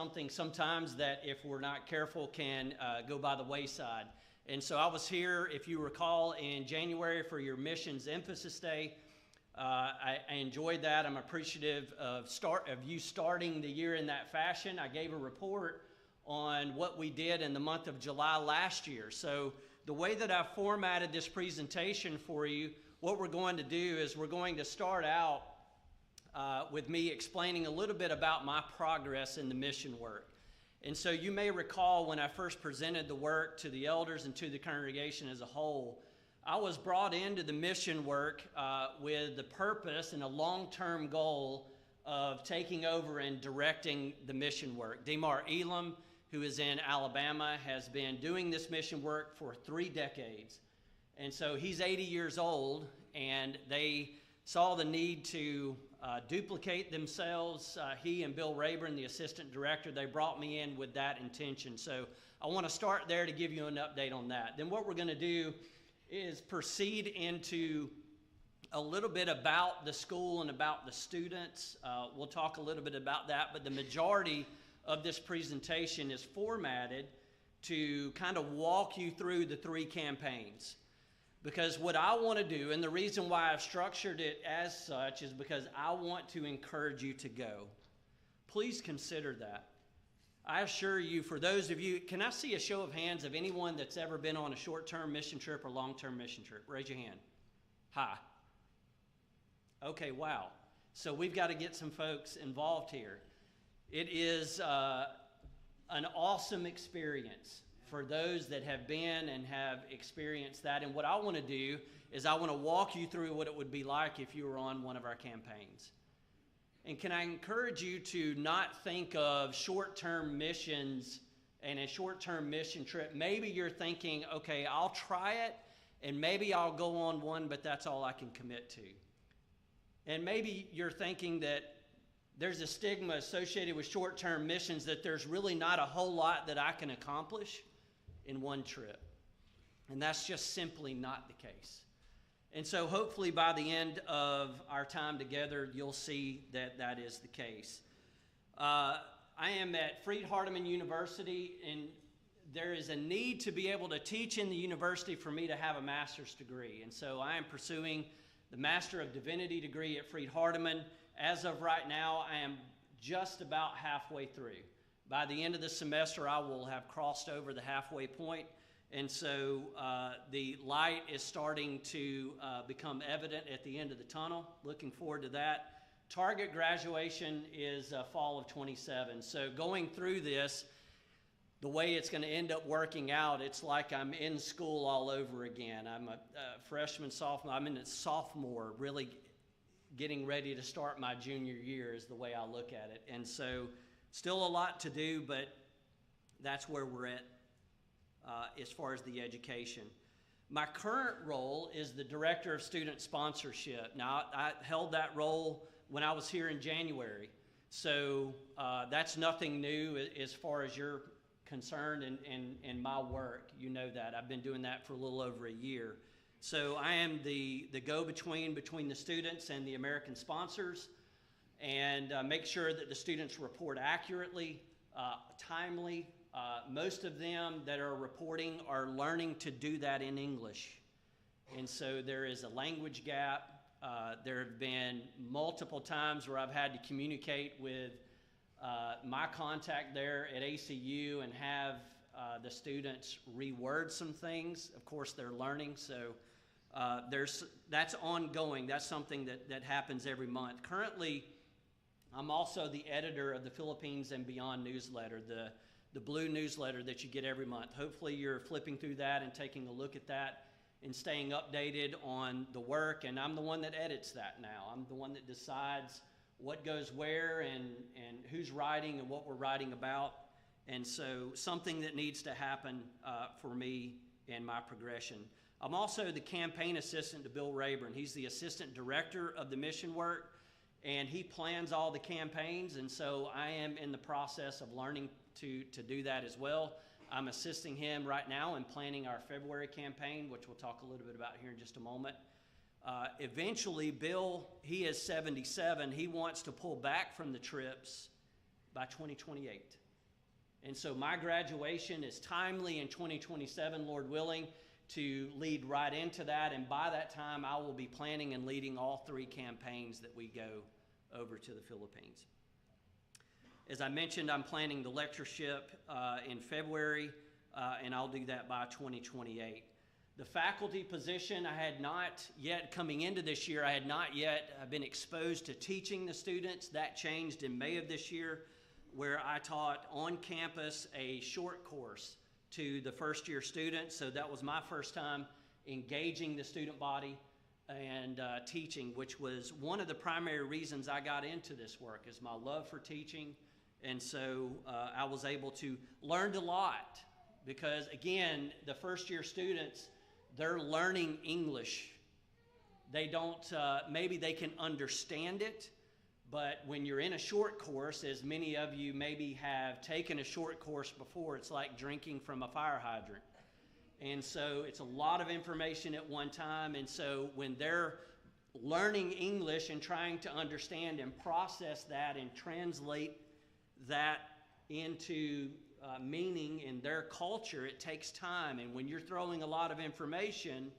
something sometimes that if we're not careful can go by the wayside. And so I was here, if you recall, in January for your Missions Emphasis Day. I enjoyed that. I'm appreciative of you starting the year in that fashion. I gave a report on what we did in the month of July last year. So the way that I formatted this presentation for you, what we're going to do is we're going to start out with me explaining a little bit about my progress in the mission work. And so you may recall when I first presented the work to the elders and to the congregation as a whole, I was brought into the mission work with the purpose and a long-term goal of taking over and directing the mission work. Demar Elam, who is in Alabama, has been doing this mission work for 3 decades. And so he's 80 years old, and they saw the need to duplicate themselves. He and Bill Rayburn, the assistant director, they brought me in with that intention. So I want to start there to give you an update on that. Then what we're going to do is proceed into a little bit about the school and about the students. We'll talk a little bit about that, but the majority of this presentation is formatted to kind of walk you through the 3 campaigns. Because what I want to do, and the reason why I've structured it as such, is because I want to encourage you to go. Please consider that. I assure you, for those of you, can I see a show of hands of anyone that's ever been on a short-term mission trip or long-term mission trip? Raise your hand. Hi. Okay, wow. So we've got to get some folks involved here. It is an awesome experience for those that have been and have experienced that. And what I want to do is I want to walk you through what it would be like if you were on one of our campaigns. And can I encourage you to not think of short-term missions and a short-term mission trip? Maybe you're thinking, okay, I'll try it, and maybe I'll go on one, but that's all I can commit to. And maybe you're thinking that there's a stigma associated with short-term missions, that there's really not a whole lot that I can accomplish in one trip. And that's just simply not the case. And so hopefully by the end of our time together, you'll see that that is the case. I am at Freed-Hardeman University, and there is a need to be able to teach in the university for me to have a master's degree. And so I am pursuing the Master of Divinity degree at Freed-Hardeman. As of right now, I am just about halfway through. By the end of the semester, I will have crossed over the halfway point, and so the light is starting to become evident at the end of the tunnel. Looking forward to that. Target graduation is fall of 27. So going through this, the way it's going to end up working out, it's like I'm in school all over again. I'm a freshman, sophomore. I'm in a sophomore, really getting ready to start my junior year is the way I look at it. And so still a lot to do, but that's where we're at as far as the education. My current role is the Director of Student Sponsorship. Now, I held that role when I was here in January, so that's nothing new as far as you're concerned in my work. You know that. I've been doing that for a little over a year. So I am the go-between between the students and the American sponsors, and make sure that the students report accurately, timely. Most of them that are reporting are learning to do that in English. And so there is a language gap. There have been multiple times where I've had to communicate with my contact there at ACU and have the students reword some things. Of course, they're learning, so that's ongoing. That's something that happens every month. Currently, I'm also the editor of the Philippines and Beyond newsletter, the blue newsletter that you get every month. Hopefully you're flipping through that and taking a look at that and staying updated on the work, and I'm the one that edits that now. I'm the one that decides what goes where and who's writing and what we're writing about, and so something that needs to happen for me and my progression. I'm also the campaign assistant to Bill Rayburn. He's the assistant director of the mission work, and he plans all the campaigns, and so I am in the process of learning to do that as well. I'm assisting him right now in planning our February campaign, which we'll talk a little bit about here in just a moment. Eventually, Bill, he is 77. He wants to pull back from the trips by 2028. And so my graduation is timely in 2027, Lord willing, to lead right into that. And by that time, I will be planning and leading all 3 campaigns that we go over to the Philippines. As I mentioned, I'm planning the lectureship in February, and I'll do that by 2028. The faculty position, I had not yet, coming into this year, I had not yet been exposed to teaching the students. That changed in May of this year, where I taught on campus a short course to the first-year students. So that was my first time engaging the student body and teaching, which was one of the primary reasons I got into this work, is my love for teaching. And so I was able to learn a lot because, again, the first-year students, they're learning English. They don't, maybe they can understand it, but when you're in a short course, as many of you maybe have taken a short course before, it's like drinking from a fire hydrant. And so it's a lot of information at one time. And so when they're learning English and trying to understand and process that and translate that into meaning in their culture, it takes time. And when you're throwing a lot of information,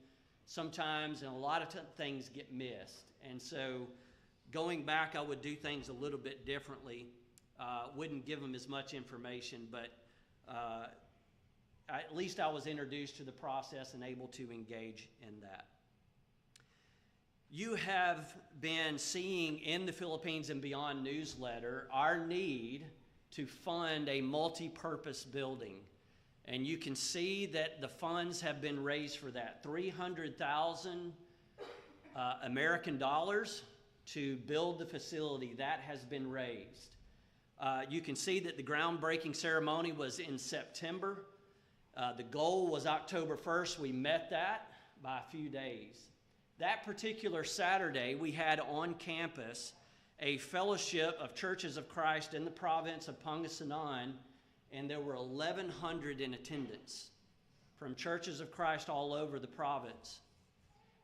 sometimes and a lot of things get missed. And so going back, I would do things a little bit differently. Wouldn't give them as much information, but at least I was introduced to the process and able to engage in that. You have been seeing in the Philippines and Beyond newsletter our need to fund a multi-purpose building. And you can see that the funds have been raised for that. 300,000 American dollars to build the facility. That has been raised. You can see that the groundbreaking ceremony was in September. The goal was October 1st. We met that by a few days. That particular Saturday, we had on campus a fellowship of churches of Christ in the province of Pangasinan, and there were 1,100 in attendance from churches of Christ all over the province.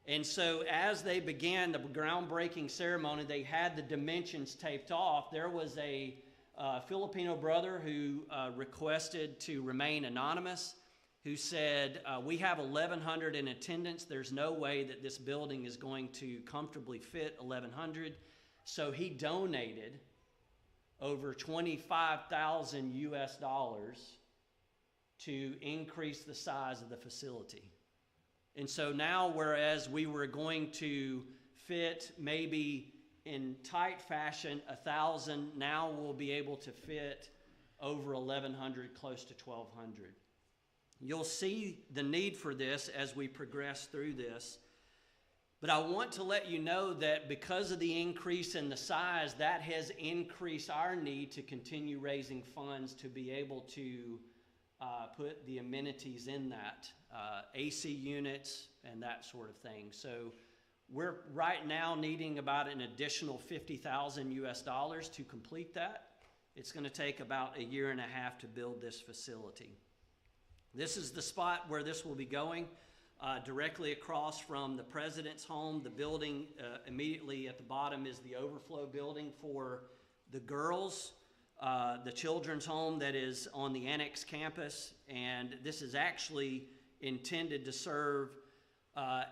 And so as they began the groundbreaking ceremony, they had the dimensions taped off. There was a Filipino brother who requested to remain anonymous, who said, we have 1,100 in attendance. There's no way that this building is going to comfortably fit 1,100. So he donated over $25,000 US to increase the size of the facility. And so now, whereas we were going to fit maybe in tight fashion 1,000, now we'll be able to fit over 1,100, close to 1,200. You'll see the need for this as we progress through this. But I want to let you know that because of the increase in the size, that has increased our need to continue raising funds to be able to put the amenities in that, AC units and that sort of thing. So we're right now needing about an additional $50,000 US to complete that. It's going to take about 1.5 years to build this facility. This is the spot where this will be going, directly across from the president's home. The building immediately at the bottom is the overflow building for the girls, the children's home that is on the annex campus. And this is actually intended to serve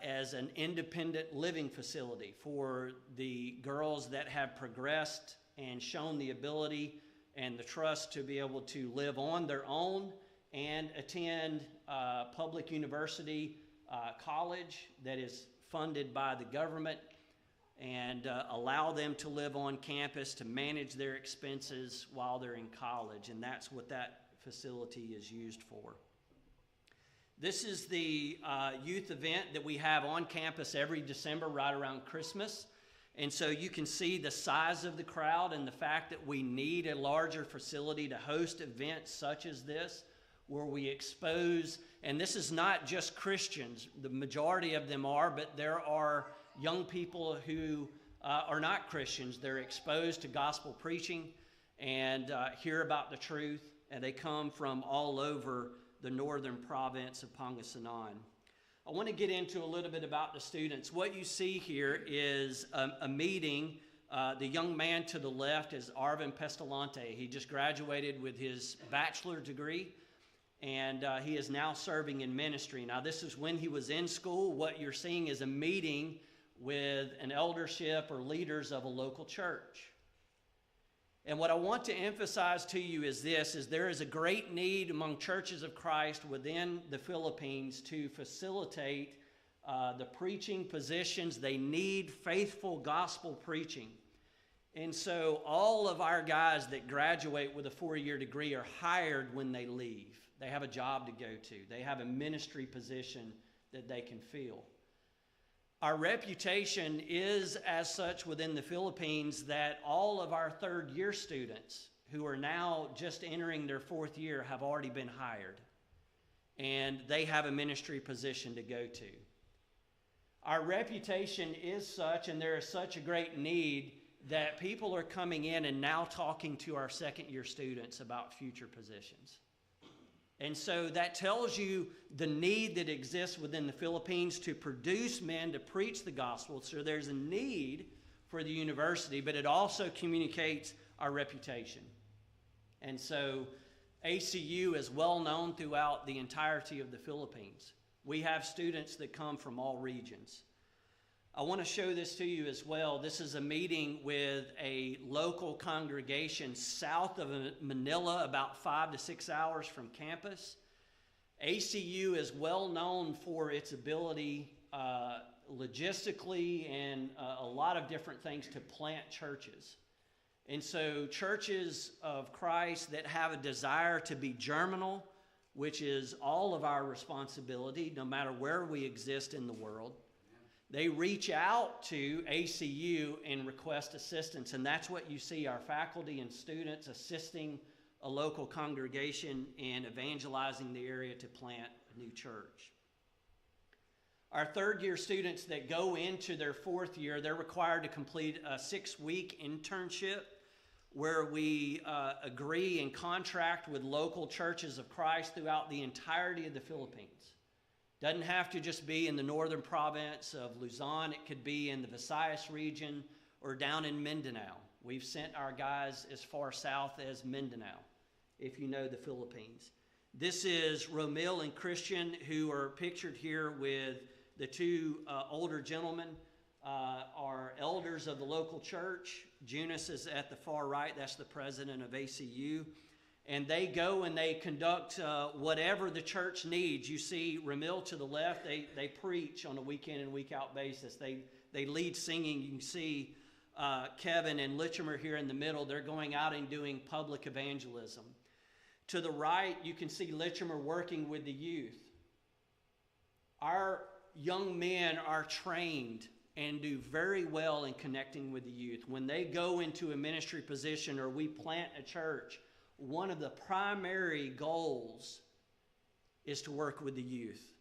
as an independent living facility for the girls that have progressed and shown the ability and the trust to be able to live on their own and attend public university college that is funded by the government, and allow them to live on campus to manage their expenses while they're in college. And that's what that facility is used for. This is the youth event that we have on campus every December right around Christmas. And so you can see the size of the crowd and the fact that we need a larger facility to host events such as this, where we expose, and this is not just Christians, the majority of them are, but there are young people who are not Christians. They're exposed to gospel preaching and hear about the truth, and they come from all over the northern province of Pangasinan. I want to get into a little bit about the students. What you see here is a meeting The young man to the left is Arvin Pestalante. He just graduated with his bachelor degree, and he is now serving in ministry. Now, this is when he was in school. What you're seeing is a meeting with an eldership or leaders of a local church. And what I want to emphasize to you is this, is there is a great need among churches of Christ within the Philippines to facilitate the preaching positions. They need faithful gospel preaching. And so all of our guys that graduate with a 4-year degree are hired when they leave. They have a job to go to. They have a ministry position that they can fill. Our reputation is as such within the Philippines that all of our 3rd-year students who are now just entering their 4th year have already been hired, and they have a ministry position to go to. Our reputation is such, and there is such a great need, that people are coming in and now talking to our 2nd-year students about future positions. And so that tells you the need that exists within the Philippines to produce men to preach the gospel. So there's a need for the university, but it also communicates our reputation. And so ACU is well known throughout the entirety of the Philippines. We have students that come from all regions. I want to show this to you as well. This is a meeting with a local congregation south of Manila, about 5 to 6 hours from campus. ACU is well known for its ability logistically and a lot of different things to plant churches. And so churches of Christ that have a desire to be germinal, which is all of our responsibility, no matter where we exist in the world, they reach out to ACU and request assistance, and that's what you see, our faculty and students assisting a local congregation in evangelizing the area to plant a new church. Our 3rd-year students that go into their 4th year, they're required to complete a 6-week internship where we agree and contract with local churches of Christ throughout the entirety of the Philippines. Doesn't have to just be in the northern province of Luzon. It could be in the Visayas region or down in Mindanao. We've sent our guys as far south as Mindanao, if you know the Philippines. This is Romil and Christian, who are pictured here with the 2 older gentlemen, are elders of the local church. Junis is at the far right. That's the president of ACU. And they go and they conduct whatever the church needs. You see Ramil to the left, they preach on a week in and week out basis. They lead singing. You can see Kevin and Litchimer here in the middle. They're going out and doing public evangelism. To the right, you can see Litchimer working with the youth. Our young men are trained and do very well in connecting with the youth. When they go into a ministry position or we plant a church, one of the primary goals is to work with the youth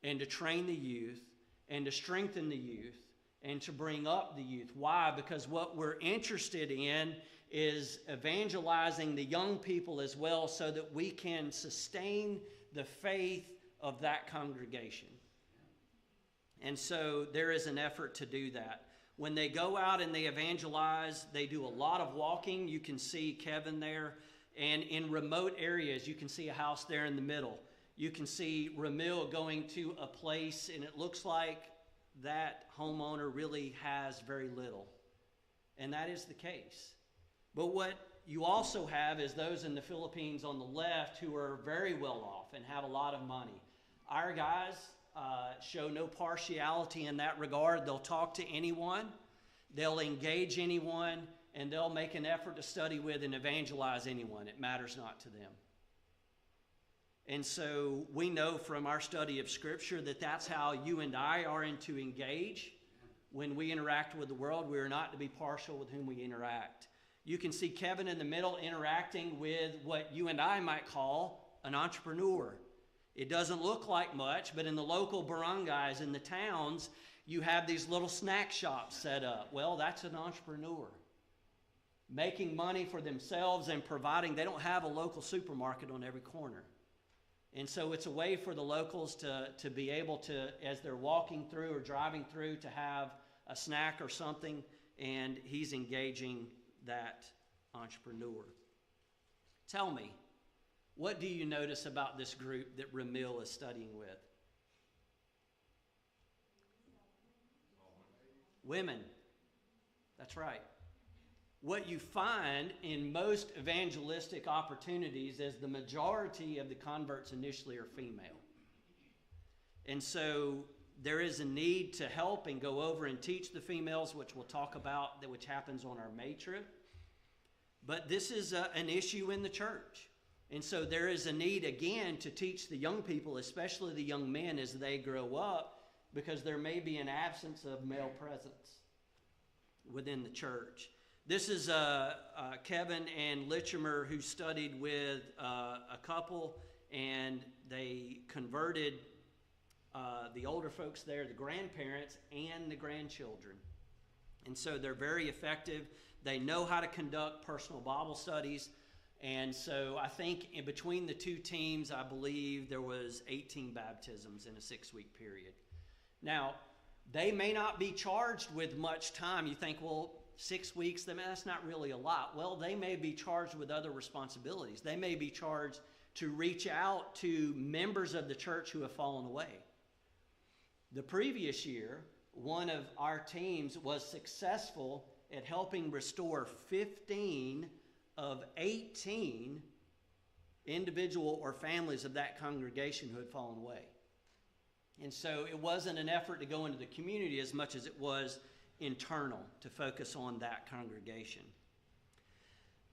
and to train the youth and to strengthen the youth and to bring up the youth. Why? Because what we're interested in is evangelizing the young people as well so that we can sustain the faith of that congregation. And so there is an effort to do that. When they go out and they evangelize, they do a lot of walking. You can see Kevin there. And in remote areas, you can see a house there in the middle. You can see Ramil going to a place, and it looks like that homeowner really has very little. And that is the case. But what you also have is those in the Philippines on the left who are very well off and have a lot of money. Our guys show no partiality in that regard. They'll talk to anyone. They'll engage anyone. And they'll make an effort to study with and evangelize anyone. It matters not to them. And so we know from our study of Scripture that that's how you and I are to engage. When we interact with the world, we are not to be partial with whom we interact. You can see Kevin in the middle interacting with what you and I might call an entrepreneur. It doesn't look like much, but in the local barangays, in the towns, you have these little snack shops set up. Well, that's an entrepreneur. Making money for themselves and providing. They don't have a local supermarket on every corner. And so it's a way for the locals to be able to, as they're walking through or driving through, to have a snack or something. and he's engaging that entrepreneur. Tell me, what do you notice about this group that Ramil is studying with? Women. That's right. What you find in most evangelistic opportunities is the majority of the converts initially are female. And so there is a need to help and go over and teach the females, which we'll talk about, which happens on our May trip. But this is an issue in the church. And so there is a need, again, to teach the young people, especially the young men as they grow up, because there may be an absence of male presence within the church. This is Kevin and Litchimer, who studied with a couple, and they converted the older folks there, the grandparents and the grandchildren. And so they're very effective. They know how to conduct personal Bible studies. And so I think in between the two teams, I believe there was 18 baptisms in a 6-week period. Now, they may not be charged with much time. You think, well, 6 weeks, that's not really a lot. Well, they may be charged with other responsibilities. They may be charged to reach out to members of the church who have fallen away. The previous year, one of our teams was successful at helping restore 15 of 18 individual or families of that congregation who had fallen away. And so it wasn't an effort to go into the community as much as it was internal to focus on that congregation.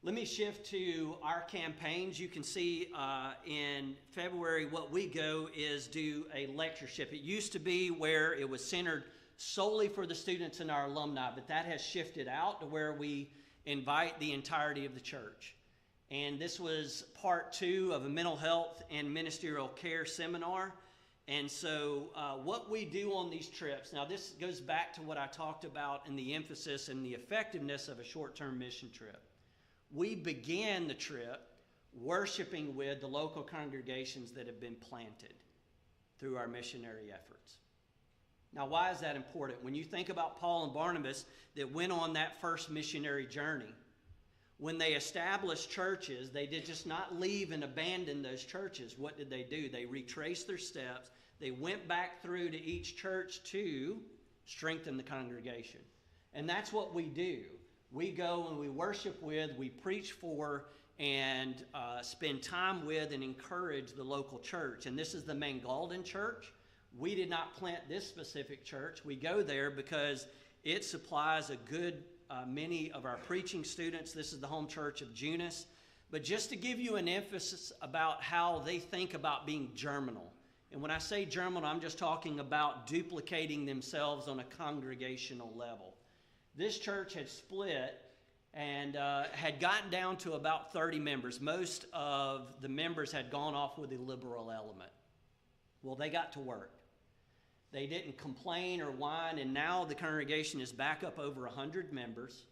Let me shift to our campaigns. You can see in February what we go is do a lectureship. It used to be where it was centered solely for the students and our alumni, but that has shifted out to where we invite the entirety of the church. And this was part 2 of a mental health and ministerial care seminar. And so what we do on these trips, now this goes back to what I talked about in the emphasis and the effectiveness of a short-term mission trip. We began the trip worshiping with the local congregations that have been planted through our missionary efforts. Now, why is that important? When you think about Paul and Barnabas that went on that first missionary journey, when they established churches, they did just not leave and abandon those churches. What did they do? They retraced their steps. They went back through to each church to strengthen the congregation. And that's what we do. We go and we worship with, we preach for, and spend time with and encourage the local church. And this is the Mangaldan Church. We did not plant this specific church. We go there because it supplies a good many of our preaching students. This is the home church of Junis. But just to give you an emphasis about how they think about being germinal. And when I say germinal, I'm just talking about duplicating themselves on a congregational level. This church had split and had gotten down to about 30 members. Most of the members had gone off with a liberal element. Well, they got to work. They didn't complain or whine, and now the congregation is back up over 100 members.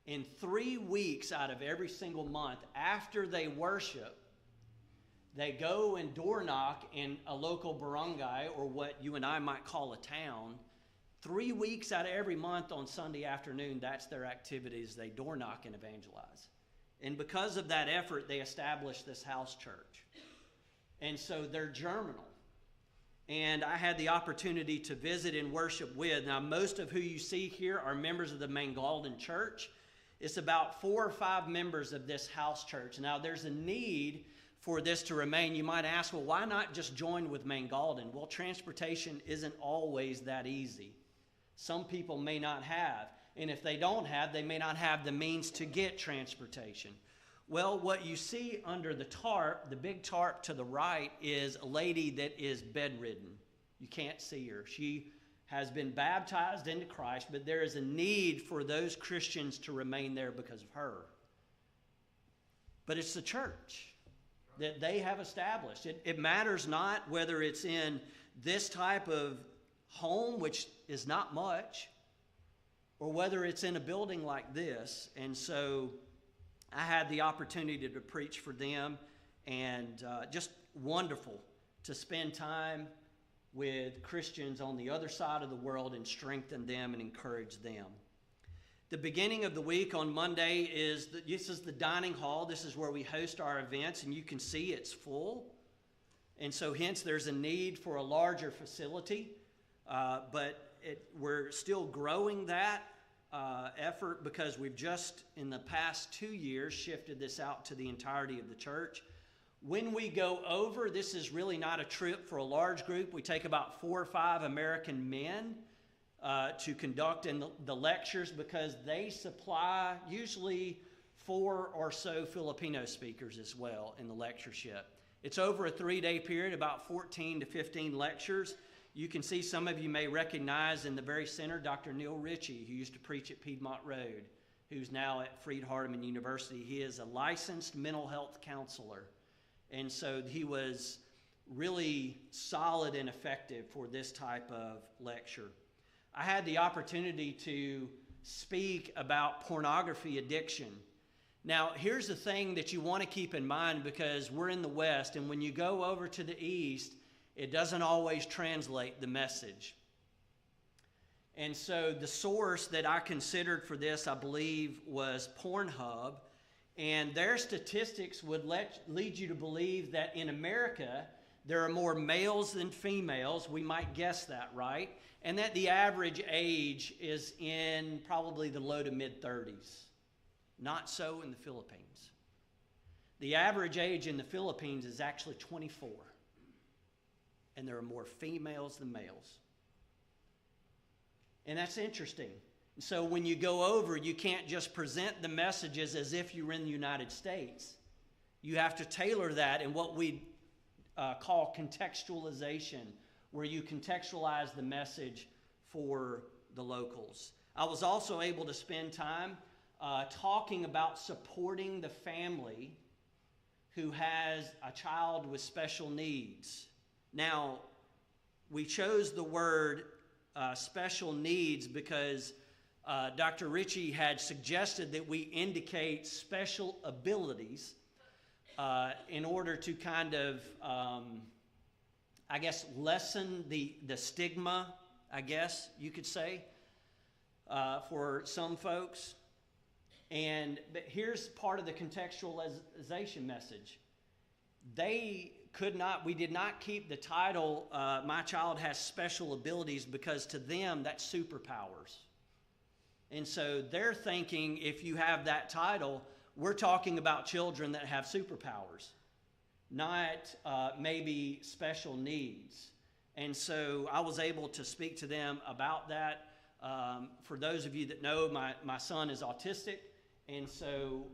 In 3 weeks out of every single month, after they worship, they go and door knock in a local barangay, or what you and I might call a town. 3 weeks out of every month on Sunday afternoon, that's their activities. They door knock and evangelize. And because of that effort, they established this house church. And so they're germinal. And I had the opportunity to visit and worship with. Now, most of who you see here are members of the Mangaldan Church. It's about 4 or 5 members of this house church. Now, there's a need for this to remain. You might ask, well, why not just join with Mangaldan? Well, transportation isn't always that easy. Some people may not have. And if they don't have, they may not have the means to get transportation. Well, what you see under the tarp, the big tarp to the right, is a lady that is bedridden. You can't see her. She has been baptized into Christ, but there is a need for those Christians to remain there because of her. But it's the church that they have established. It matters not whether it's in this type of home, which is not much, or whether it's in a building like this. And so I had the opportunity to preach for them, and just wonderful to spend time with Christians on the other side of the world and strengthen them and encourage them. The beginning of the week on Monday this is the dining hall. This is where we host our events, and you can see it's full. And so hence there's a need for a larger facility, but we're still growing that effort because we've just in the past 2 years shifted this out to the entirety of the church. When we go over, this is really not a trip for a large group. We take about 4 or 5 American men to conduct in the lectures because they supply usually 4 or so Filipino speakers as well in the lectureship. It's over a 3-day period, about 14 to 15 lectures. You can see some of you may recognize in the very center Dr. Neil Ritchie, who used to preach at Piedmont Road, who's now at Freed-Hardeman University. He is a licensed mental health counselor. And so he was really solid and effective for this type of lecture. I had the opportunity to speak about pornography addiction. Now, here's the thing that you want to keep in mind because we're in the West, and when you go over to the East, it doesn't always translate the message. And so the source that I considered for this, I believe, was Pornhub. And their statistics would lead you to believe that in America, there are more males than females. We might guess that, right? And that the average age is in probably the low to mid-30s. Not so in the Philippines. The average age in the Philippines is actually 24. And there are more females than males. And that's interesting. So when you go over, you can't just present the messages as if you were in the United States. You have to tailor that in what we call contextualization, where you contextualize the message for the locals. I was also able to spend time talking about supporting the family who has a child with special needs. Now, we chose the word special needs because Dr. Ritchie had suggested that we indicate special abilities in order to kind of, I guess, lessen the stigma, I guess you could say, for some folks. But here's part of the contextualization message. We did not keep the title, My Child Has Special Abilities, because to them, that's superpowers. And so they're thinking if you have that title, we're talking about children that have superpowers, not maybe special needs. And so I was able to speak to them about that. For those of you that know, my son is autistic. And so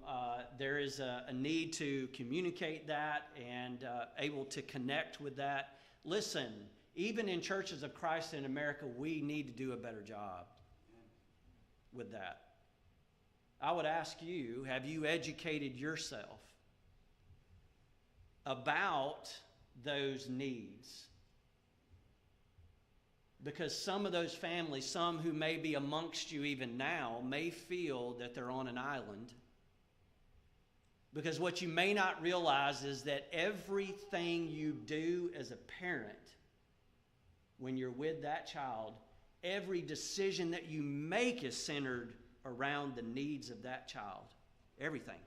there is a need to communicate that and able to connect with that. Listen, even in churches of Christ in America, we need to do a better job with that. I would ask you, have you educated yourself about those needs? Because some of those families, some who may be amongst you even now, may feel that they're on an island. Because what you may not realize is that everything you do as a parent, when you're with that child, every decision that you make is centered around the needs of that child. Everything.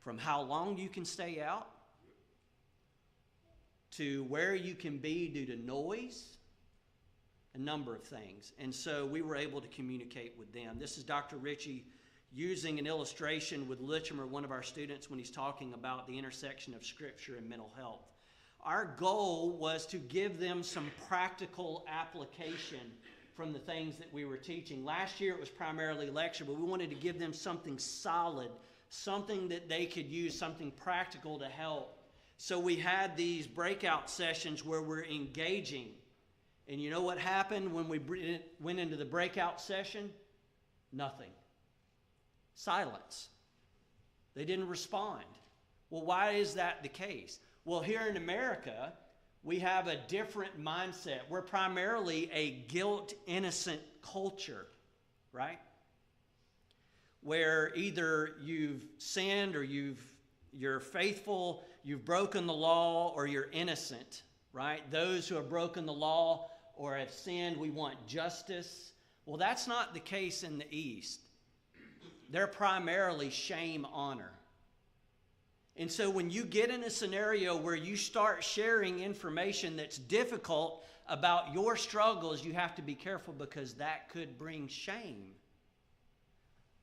From how long you can stay out, to where you can be due to noise, a number of things. And so we were able to communicate with them. This is Dr. Ritchie using an illustration with Litchimer, one of our students, when he's talking about the intersection of Scripture and mental health. Our goal was to give them some practical application from the things that we were teaching. Last year it was primarily lecture, but we wanted to give them something solid, something that they could use, something practical to help. So we had these breakout sessions where we're engaging. And you know what happened when we went into the breakout session? Nothing. Silence. They didn't respond. Well, why is that the case? Well, here in America, we have a different mindset. We're primarily a guilt-innocent culture, right? Where either you've sinned or you're faithful, you've broken the law, or you're innocent, right? Those who have broken the law or have sinned, we want justice. Well, that's not the case in the East. They're primarily shame, honor. And so when you get in a scenario where you start sharing information that's difficult about your struggles, you have to be careful, because that could bring shame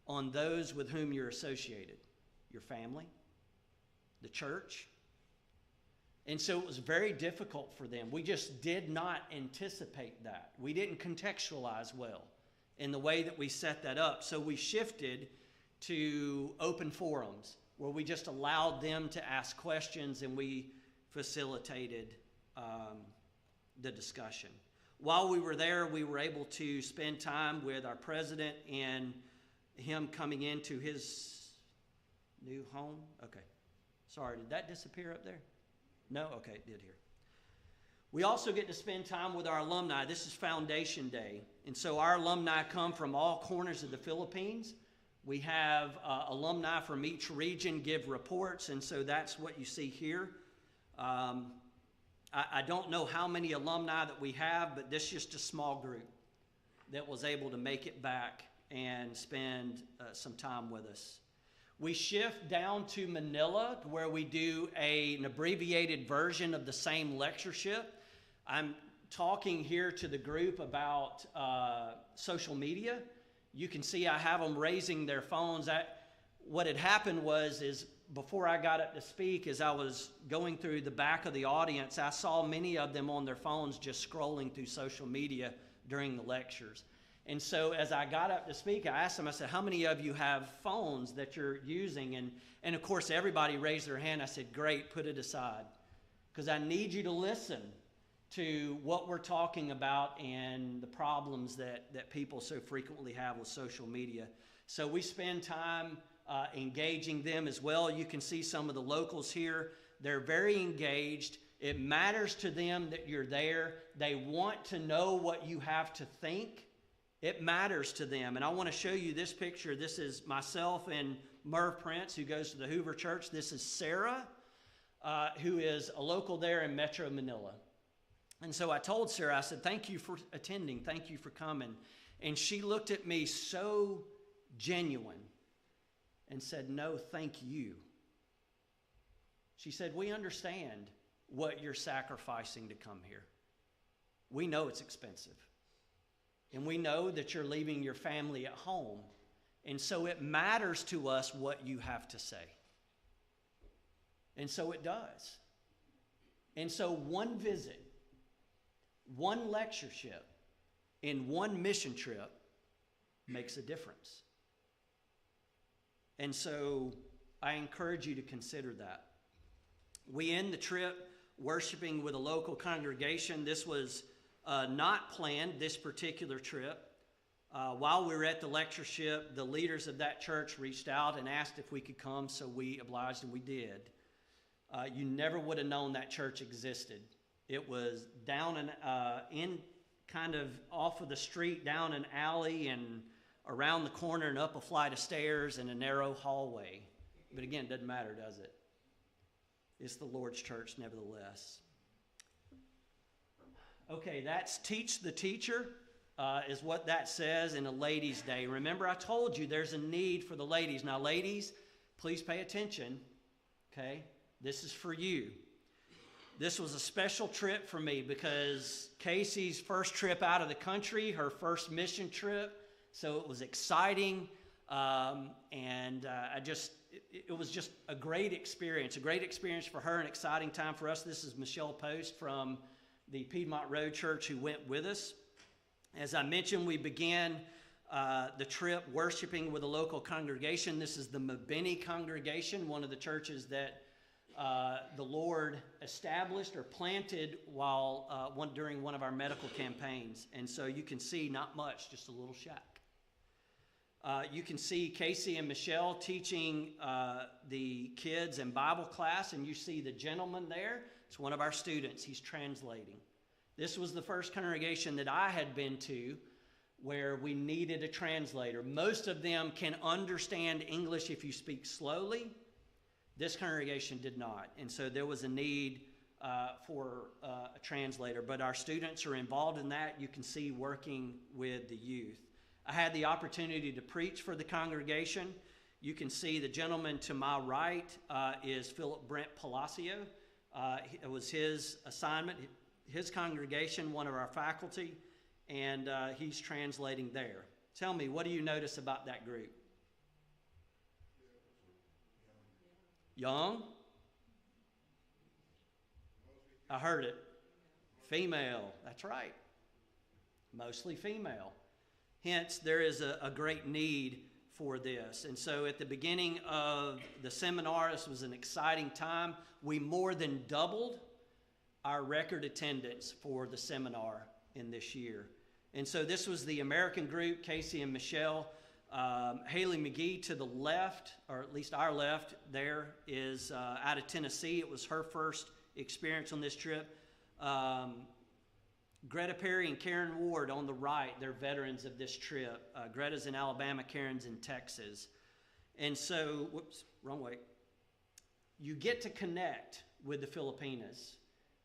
on those with whom you're associated, your family, the church. And so it was very difficult for them. We just did not anticipate that. We didn't contextualize well in the way that we set that up. So we shifted to open forums where we just allowed them to ask questions, and we facilitated the discussion. While we were there, we were able to spend time with our president and him coming into his new home. Okay. Sorry, did that disappear up there? No? Okay, it did here. We also get to spend time with our alumni. This is Foundation Day. And so our alumni come from all corners of the Philippines. We have alumni from each region give reports, and so that's what you see here. I don't know how many alumni that we have, but this is just a small group that was able to make it back and spend some time with us. We shift down to Manila, where we do an abbreviated version of the same lectureship. I'm talking here to the group about social media. You can see I have them raising their phones. What had happened is before I got up to speak, as I was going through the back of the audience, I saw many of them on their phones just scrolling through social media during the lectures. And so as I got up to speak, I asked them, I said, how many of you have phones that you're using? And of course, everybody raised their hand. I said, great, put it aside, because I need you to listen to what we're talking about and the problems that people so frequently have with social media. So we spend time engaging them as well. You can see some of the locals here. They're very engaged. It matters to them that you're there. They want to know what you have to think. It matters to them. And I want to show you this picture. This is myself and Merv Prince, who goes to the Hoover Church. This is Sarah, who is a local there in Metro Manila. And so I told Sarah, I said, thank you for attending. Thank you for coming. And she looked at me so genuine and said, no, thank you. She said, we understand what you're sacrificing to come here. We know it's expensive. And we know that you're leaving your family at home. And so it matters to us what you have to say. And so it does. And so one visit, one lectureship, and one mission trip makes a difference. And so I encourage you to consider that. We end the trip worshiping with a local congregation. This was not planned, this particular trip. While we were at the lectureship, the leaders of that church reached out and asked if we could come, so we obliged, and we did. You never would have known that church existed. It was down in kind of off of the street, down an alley, and around the corner and up a flight of stairs and a narrow hallway. But again, it doesn't matter, does it? It's the Lord's church nevertheless. Okay, that's Teach the Teacher, is what that says in a ladies' day. Remember, I told you there's a need for the ladies. Now, ladies, please pay attention, okay? This is for you. This was a special trip for me because Casey's first trip out of the country, her first mission trip, so it was exciting, and it was just a great experience for her, an exciting time for us. This is Michelle Post from the Piedmont Road Church who went with us. As I mentioned, we began the trip worshiping with a local congregation. This is the Mabini congregation, one of the churches that the Lord established or planted during one of our medical campaigns. And so you can see not much, just a little shack. You can see Casey and Michelle teaching the kids in Bible class, and you see the gentleman there. It's one of our students. He's translating. This was the first congregation that I had been to where we needed a translator. Most of them can understand English if you speak slowly. This congregation did not, and so there was a need for a translator. But our students are involved in that. You can see working with the youth. I had the opportunity to preach for the congregation. You can see the gentleman to my right is Philip Brent Palacio. It was his assignment, his congregation, one of our faculty, and he's translating there. Tell me, what do you notice about that group? Young? I heard it. Female, that's right. Mostly female. Hence, there is a great need for this. And so at the beginning of the seminar, this was an exciting time. We more than doubled our record attendance for the seminar in this year. And so this was the American group, Casey and Michelle. Haley McGee to the left, or at least our left, there is out of Tennessee. It was her first experience on this trip. Greta Perry and Karen Ward on the right, they're veterans of this trip. Greta's in Alabama, Karen's in Texas. And so, whoops, wrong way. You get to connect with the Filipinas.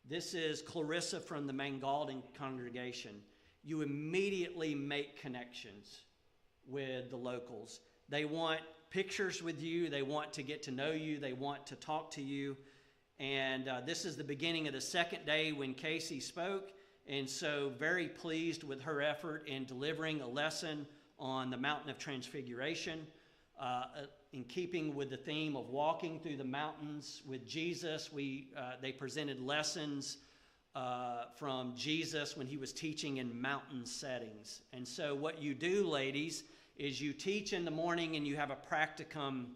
This is Clarissa from the Mangaldan congregation. You immediately make connections with the locals. They want pictures with you. They want to get to know you. They want to talk to you. And this is the beginning of the second day when Casey spoke. And so very pleased with her effort in delivering a lesson on the Mountain of Transfiguration, in keeping with the theme of walking through the mountains with Jesus. They presented lessons from Jesus when he was teaching in mountain settings. And so what you do, ladies, is you teach in the morning and you have a practicum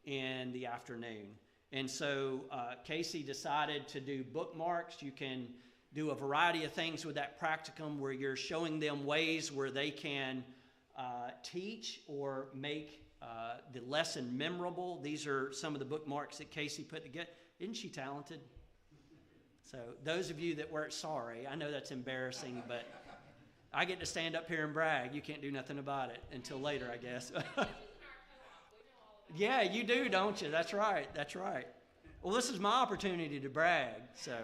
in the afternoon. And so Casey decided to do bookmarks. You can do a variety of things with that practicum where you're showing them ways where they can teach or make the lesson memorable. These are some of the bookmarks that Casey put together. Isn't she talented? So those of you that weren't sorry, I know that's embarrassing, but I get to stand up here and brag. You can't do nothing about it until later, I guess. Yeah, you do, don't you? That's right. That's right. Well, this is my opportunity to brag. So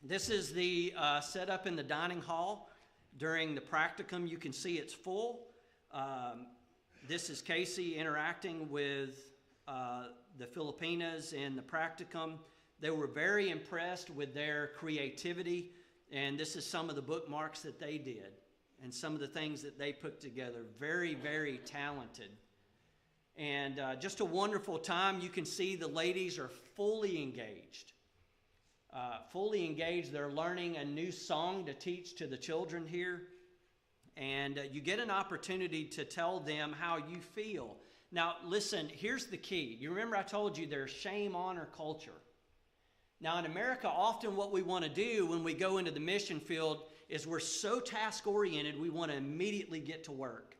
this is the setup in the dining hall during the practicum. You can see it's full. This is Casey interacting with the Filipinas in the practicum. They were very impressed with their creativity, and this is some of the bookmarks that they did and some of the things that they put together. Very, very talented. And just a wonderful time. You can see the ladies are fully engaged. They're learning a new song to teach to the children here. And you get an opportunity to tell them how you feel. Now, listen, here's the key. You remember I told you there's shame, honor, culture. Now, in America, often what we want to do when we go into the mission field is we're so task-oriented, we want to immediately get to work.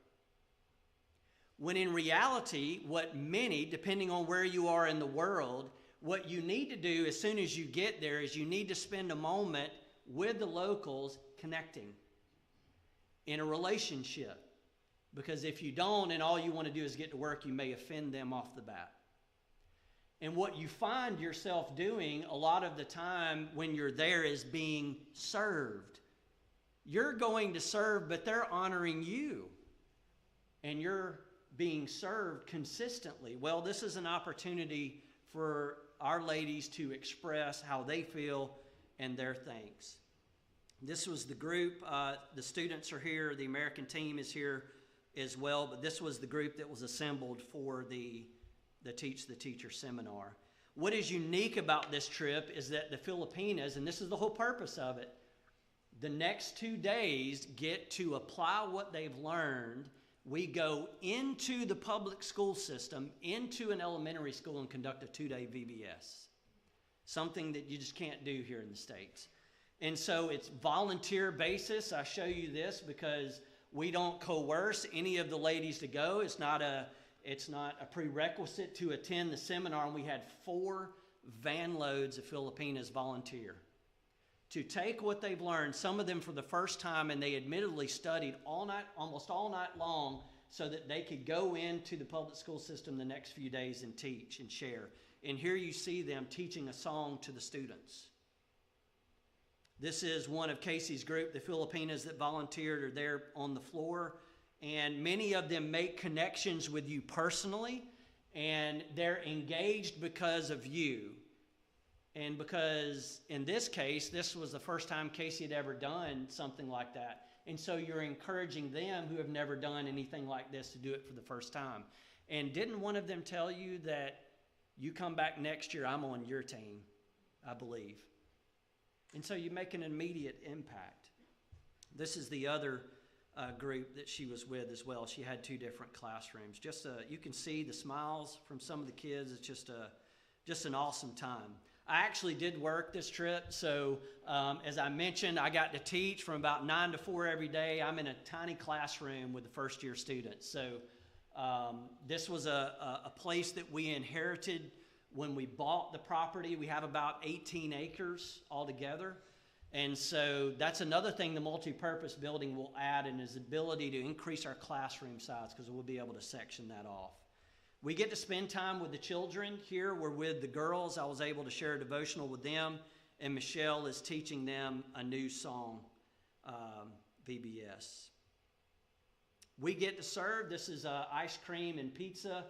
When in reality, what many, depending on where you are in the world, what you need to do as soon as you get there is you need to spend a moment with the locals connecting in a relationship. Because if you don't and all you want to do is get to work, you may offend them off the bat. And what you find yourself doing a lot of the time when you're there is being served. You're going to serve, but they're honoring you. And you're being served consistently. Well, this is an opportunity for our ladies to express how they feel and their thanks. This was the group. The students are here. The American team is here as well. But this was the group that was assembled for the Teach the Teacher seminar. What is unique about this trip is that the Filipinas, and this is the whole purpose of it, the next 2 days get to apply what they've learned. We go into the public school system, into an elementary school, and conduct a 2-day VBS. Something that you just can't do here in the States. And so it's volunteer basis. I show you this because we don't coerce any of the ladies to go. It's not a prerequisite to attend the seminar. And we had 4 van loads of Filipinas volunteer to take what they've learned, some of them for the first time, and they admittedly studied all night, almost all night long, so that they could go into the public school system the next few days and teach and share. And here you see them teaching a song to the students. This is one of Casey's group. The Filipinas that volunteered are there on the floor. and many of them make connections with you personally, and they're engaged because of you. And because in this case, this was the first time Casey had ever done something like that. And so you're encouraging them who have never done anything like this to do it for the first time. And didn't one of them tell you that you come back next year, I'm on your team, I believe. And so you make an immediate impact. This is the other group that she was with as well. She had 2 different classrooms. You can see the smiles from some of the kids. It's just an awesome time. I actually did work this trip, so as I mentioned, I got to teach from about 9 to 4 every day. I'm in a tiny classroom with the first-year students. So this was a place that we inherited when we bought the property. We have about 18 acres altogether. And so that's another thing the multi-purpose building will add, and is the ability to increase our classroom size, because we'll be able to section that off. We get to spend time with the children here. We're with the girls. I was able to share a devotional with them, and Michelle is teaching them a new song, VBS. We get to serve. This is ice cream and pizza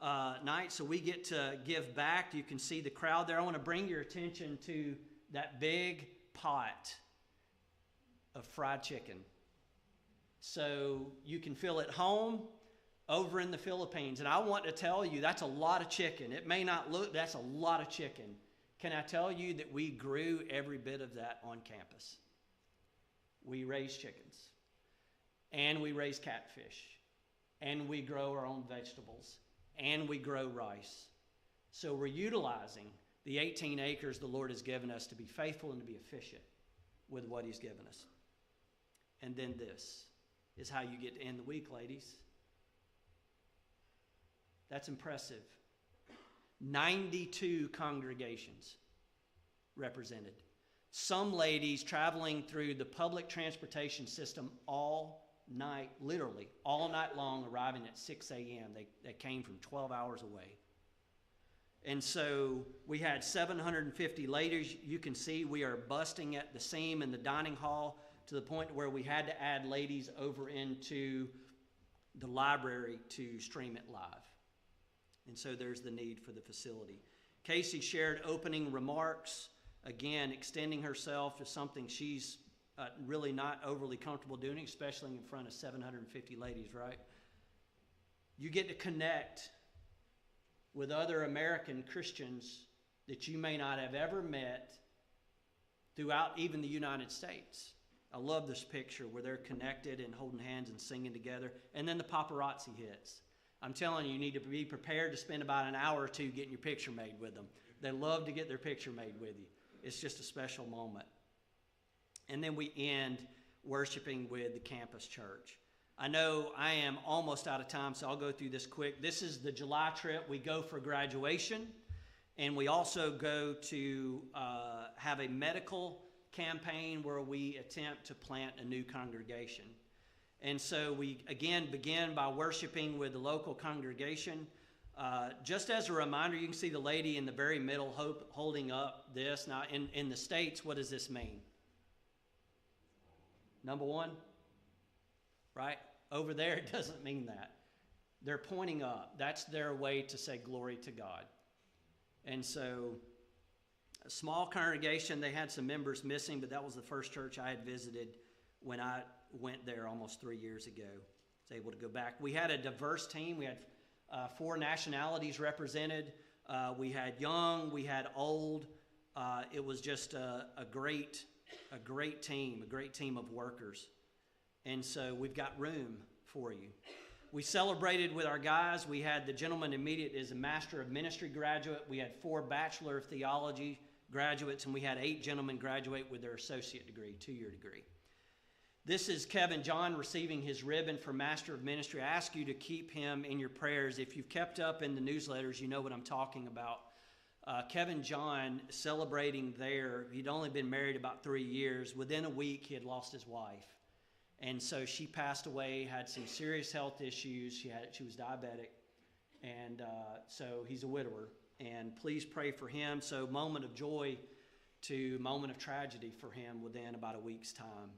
night, so we get to give back. You can see the crowd there. I want to bring your attention to that big pot of fried chicken. So you can feel at home over in the Philippines. And I want to tell you, that's a lot of chicken. It may not look, that's a lot of chicken. Can I tell you that we grew every bit of that on campus? We raise chickens, and we raise catfish, and we grow our own vegetables, and we grow rice. So we're utilizing the 18 acres the Lord has given us to be faithful and to be efficient with what He's given us. And then this is how you get to end the week, ladies. That's impressive. 92 congregations represented. Some ladies traveling through the public transportation system all night, literally all night long, arriving at 6 a.m. They came from 12 hours away. And so we had 750 ladies. You can see we are busting at the seam in the dining hall to the point where we had to add ladies over into the library to stream it live. And so there's the need for the facility. Casey shared opening remarks, again, extending herself to something she's really not overly comfortable doing, especially in front of 750 ladies, right? You get to connect with other American Christians that you may not have ever met throughout even the United States. I love this picture where they're connected and holding hands and singing together. And then the paparazzi hits. I'm telling you, you need to be prepared to spend about an hour or 2 getting your picture made with them. They love to get their picture made with you. It's just a special moment. And then we end worshiping with the campus church. I know I am almost out of time, so I'll go through this quick. This is the July trip. We go for graduation, and we also go to have a medical campaign where we attempt to plant a new congregation. And so we, again, begin by worshiping with the local congregation. Just as a reminder, you can see the lady in the very middle holding up this. Now, in the States, what does this mean? Number one, right? Over there, it doesn't mean that. They're pointing up. That's their way to say glory to God. And so, a small congregation, they had some members missing, but that was the first church I had visited when I went there almost 3 years ago. I was able to go back. We had a diverse team. We had 4 nationalities represented. We had young, we had old. It was just a great team of workers. And so we've got room for you. We celebrated with our guys. We had the gentleman immediate is a Master of Ministry graduate. We had 4 Bachelor of Theology graduates, and we had 8 gentlemen graduate with their associate degree, 2-year degree. This is Kevin John receiving his ribbon for Master of Ministry. I ask you to keep him in your prayers. If you've kept up in the newsletters, you know what I'm talking about. Kevin John celebrating there. He'd only been married about 3 years. Within a week, he had lost his wife. And so she passed away, had some serious health issues. She was diabetic. And so he's a widower. And please pray for him. So moment of joy to moment of tragedy for him within about a week's time.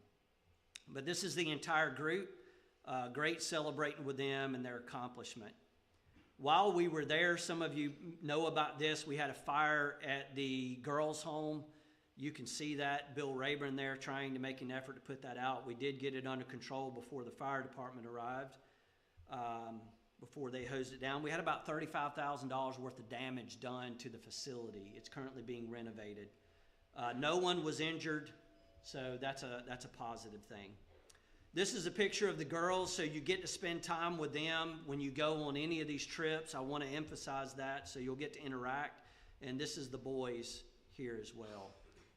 But this is the entire group. Great celebrating with them and their accomplishment. While we were there, some of you know about this, we had a fire at the girls' home. You can see that, Bill Rayburn there trying to make an effort to put that out. We did get it under control before the fire department arrived, before they hosed it down. We had about $35,000 worth of damage done to the facility. It's currently being renovated. No one was injured, so that's a positive thing. This is a picture of the girls, so you get to spend time with them when you go on any of these trips. I want to emphasize that, so you'll get to interact. And this is the boys here as well.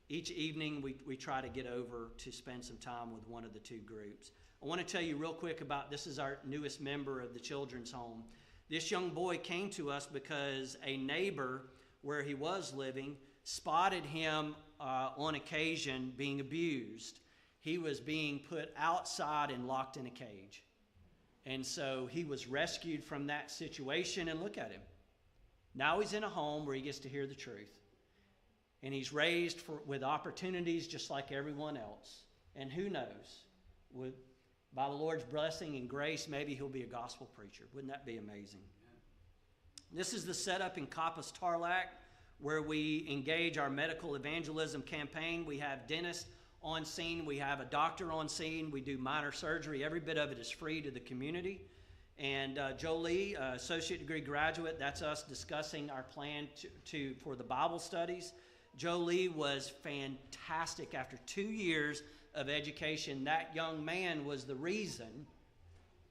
Each evening, we try to get over to spend some time with one of the two groups. I want to tell you real quick about, this is our newest member of the children's home. This young boy came to us because a neighbor where he was living spotted him on occasion being abused. He was being put outside and locked in a cage. And so he was rescued from that situation, and look at him. Now he's in a home where he gets to hear the truth. And he's raised with opportunities just like everyone else. And who knows, by the Lord's blessing and grace, maybe he'll be a gospel preacher. Wouldn't that be amazing? This is the setup in Coppice Tarlac, where we engage our medical evangelism campaign. We have dentists on scene. We have a doctor on scene. We do minor surgery. Every bit of it is free to the community. And Jolie, associate degree graduate, that's us discussing our plan for the Bible studies. Jolie was fantastic. After 2 years of education, that young man was the reason,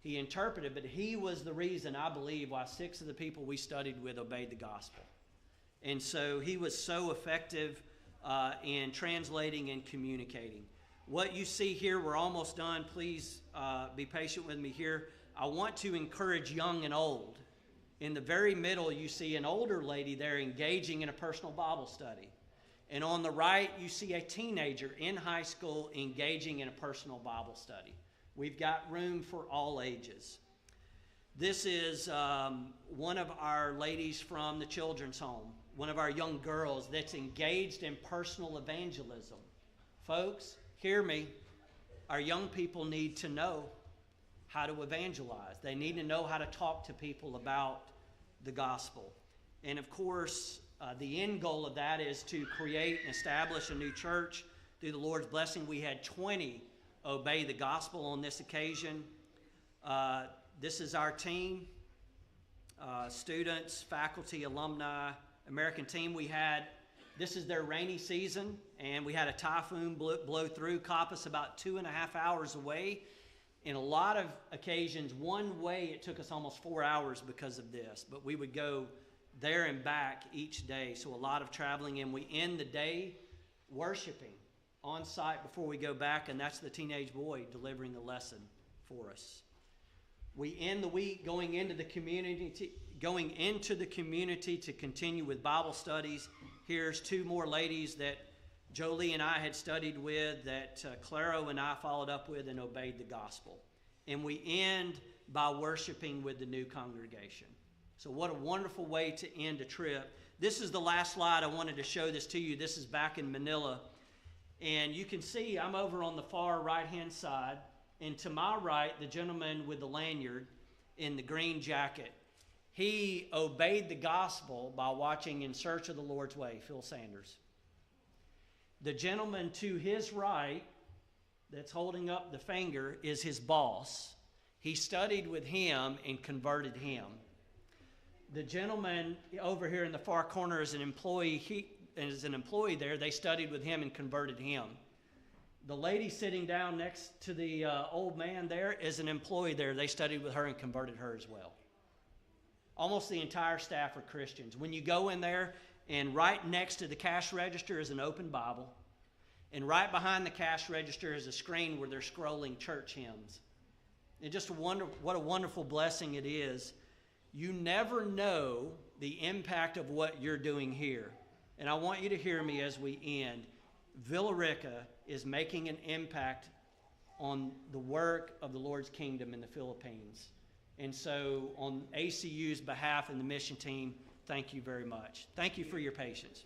he interpreted, but he was the reason, I believe, why 6 of the people we studied with obeyed the gospel. And so he was so effective in translating and communicating. What you see here, we're almost done. Please be patient with me here. I want to encourage young and old. In the very middle, you see an older lady there engaging in a personal Bible study. And on the right, you see a teenager in high school engaging in a personal Bible study. We've got room for all ages. This is one of our ladies from the children's home, one of our young girls that's engaged in personal evangelism. Folks, hear me. Our young people need to know how to evangelize. They need to know how to talk to people about the gospel. And of course, the end goal of that is to create and establish a new church. Through the Lord's blessing, we had 20 obey the gospel on this occasion. This is our team, students, faculty, alumni, American team. This is their rainy season, and we had a typhoon blow through Coppice about 2.5 hours away. In a lot of occasions, one way it took us almost 4 hours because of this, but we would go there and back each day, so a lot of traveling, and we end the day worshiping on site before we go back, and that's the teenage boy delivering the lesson for us. We end the week going into the community to continue with Bible studies. Here's 2 more ladies that Jolie and I had studied with, that Claro and I followed up with and obeyed the gospel. And we end by worshiping with the new congregation. So what a wonderful way to end a trip. This is the last slide. I wanted to show this to you. This is back in Manila. And you can see I'm over on the far right-hand side. And to my right, the gentleman with the lanyard in the green jacket. He obeyed the gospel by watching In Search of the Lord's Way, Phil Sanders. The gentleman to his right that's holding up the finger is his boss. He studied with him and converted him. The gentleman over here in the far corner is an employee. There. They studied with him and converted him. The lady sitting down next to the old man there is an employee there. They studied with her and converted her as well. Almost the entire staff are Christians. When you go in there, and right next to the cash register is an open Bible, and right behind the cash register is a screen where they're scrolling church hymns. And just what a wonderful blessing it is. You never know the impact of what you're doing here. And I want you to hear me as we end. Villa Rica is making an impact on the work of the Lord's kingdom in the Philippines. And so on ACU's behalf and the mission team, thank you very much. Thank you for your patience.